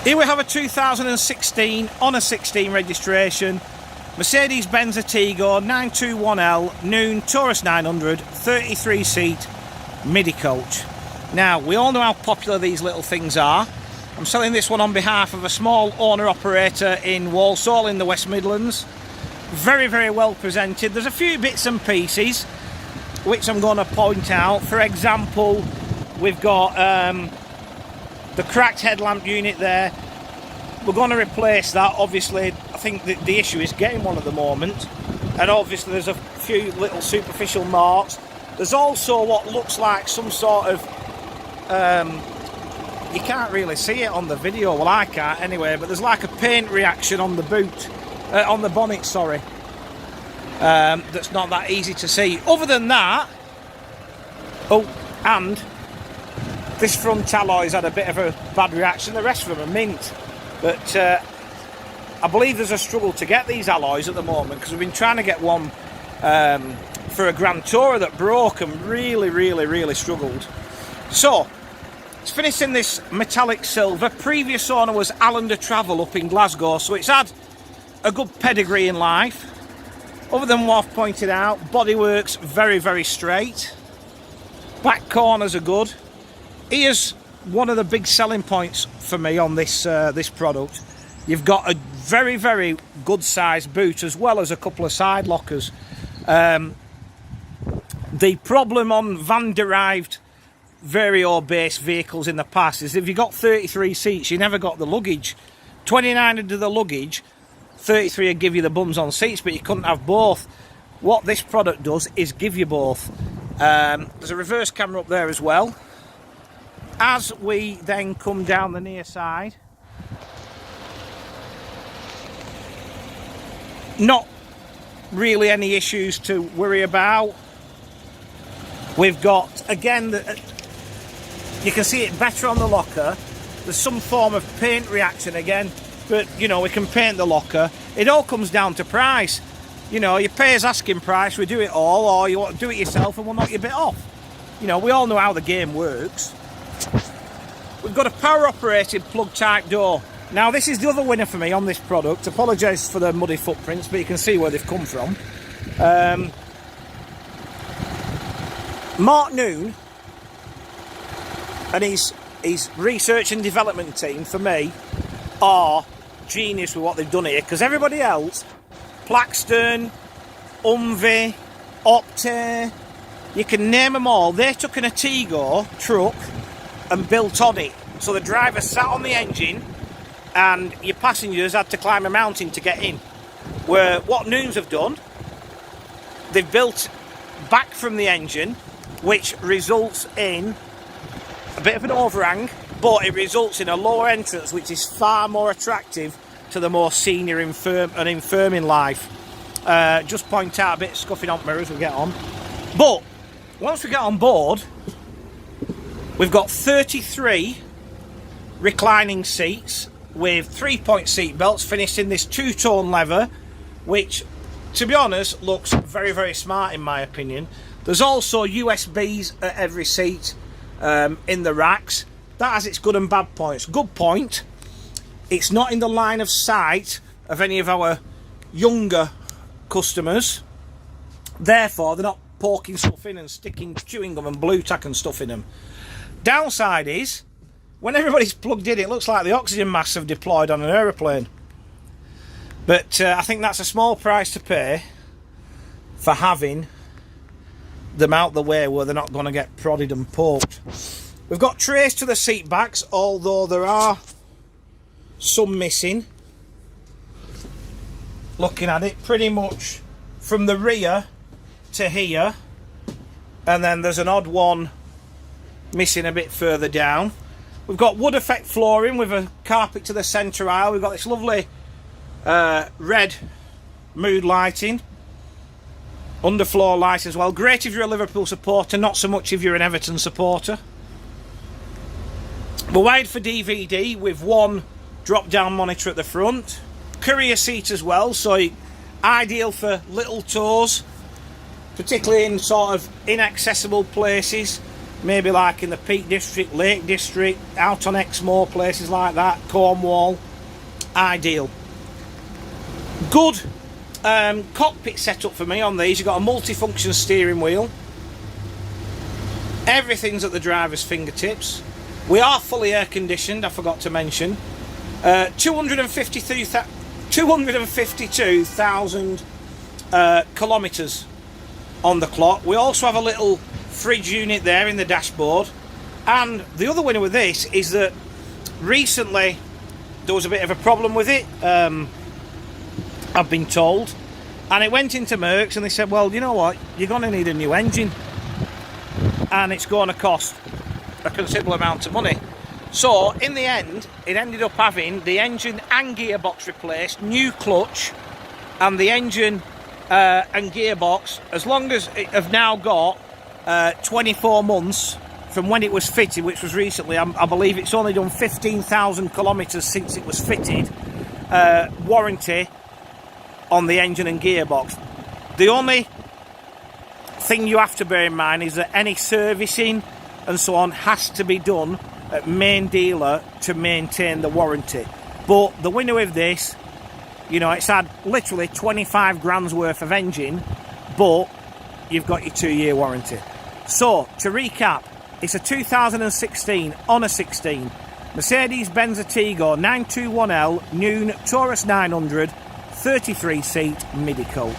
Here we have a 2016 on a 16 registration Mercedes-Benz Atego 921L Noone Turas 900 33 seat midi coach. Now we all know how popular these little things are. I'm selling this one on behalf of a small owner operator in Walsall in the West Midlands. Very well presented. There's a few bits and pieces which I'm going to point out. For example, we've got the cracked headlamp unit there. We're going to replace that. Obviously, I think the issue is getting one at the moment, and obviously there's a few little superficial marks. There's also what looks like some sort of you can't really see it on the video, well I can't anyway, but there's like a paint reaction on the boot, on the bonnet, sorry, that's not that easy to see. Other than that, oh, and this front alloy's had a bit of a bad reaction. The rest of them are mint, but I believe there's a struggle to get these alloys at the moment, because we've been trying to get one for a Grand Tourer that broke and really struggled. So it's finished in this metallic silver. Previous owner was Alan de Travel up in Glasgow, so it's had a good pedigree in life. Other than what I've pointed out, bodywork's very straight. Back corners are good. Here's one of the big selling points for me on this this product. You've got a very good sized boot, as well as a couple of side lockers. The problem on van derived Vario based vehicles in the past is if you got 33 seats, you never got the luggage. 29 into the luggage, 33 would give you the bums on seats, but you couldn't have both. What this product does is give you both. There's a reverse camera up there as well. As we then come down the near side, not really any issues to worry about. We've got, again, you can see it better on the locker. There's some form of paint reaction again, but you know, we can paint the locker. It all comes down to price. You know, you pay us asking price, we do it all, or you want to do it yourself and we'll knock you a bit off. You know, we all know how the game works. We've got a power operated plug type door. Now this is the other winner for me on this product. Apologise for the muddy footprints, but you can see where they've come from. Mark Noone and his research and development team, for me, are genius with what they've done here, because everybody else, Plaxton, Humvee, Optare, you can name them all, they took an Atego truck and built on it. So the driver sat on the engine and your passengers had to climb a mountain to get in. Where what Noones have done, they've built back from the engine, which results in a bit of an overhang, but it results in a lower entrance, which is far more attractive to the more senior infirm in life. Just point out a bit of scuffing on mirrors as we get on. But once we get on board, we've got 33 reclining seats with 3-point seat belts, finished in this two-tone leather, which, to be honest, looks very smart in my opinion. There's also USBs at every seat in the racks. That has its good and bad points. Good point, it's not in the line of sight of any of our younger customers, therefore they're not poking stuff in and sticking chewing gum and blue tack and stuff in them. Downside is, when everybody's plugged in, it looks like the oxygen masks have deployed on an aeroplane. But I think that's a small price to pay for having them out the way where they're not going to get prodded and poked. We've got trays to the seat backs, although there are some missing. Looking at it, pretty much from the rear to here, and then there's an odd one missing a bit further down. We've got wood effect flooring with a carpet to the centre aisle. We've got this lovely red mood lighting, underfloor light as well. Great if you're a Liverpool supporter, not so much if you're an Everton supporter. We're wired for DVD with one drop down monitor at the front. Courier seat as well, so ideal for little tours, particularly in sort of inaccessible places. maybe like in the Peak District, Lake District, out on Exmoor, places like that, Cornwall, ideal. Good cockpit setup for me on these. You've got a multifunction steering wheel. Everything's at the driver's fingertips. We are fully air conditioned, I forgot to mention. 252,000 kilometres on the clock. We also have a little fridge unit there in the dashboard. And the other winner with this is that recently there was a bit of a problem with it, I've been told, and it went into Mercs and they said, well, you know what, you're going to need a new engine and it's going to cost a considerable amount of money. So in the end, it ended up having the engine and gearbox replaced, new clutch, and the engine and gearbox, as long as it have now got 24 months from when it was fitted, which was recently. I believe it's only done 15,000 kilometres since it was fitted, warranty on the engine and gearbox. The only thing you have to bear in mind is that any servicing and so on has to be done at main dealer to maintain the warranty. But the winner with this, you know, it's had literally 25 grand's worth of engine, but you've got your 2-year warranty. So to recap, it's a 2016 on a 16 Mercedes-Benz Atego 921L Noone Turas 900 33 seat midi coach.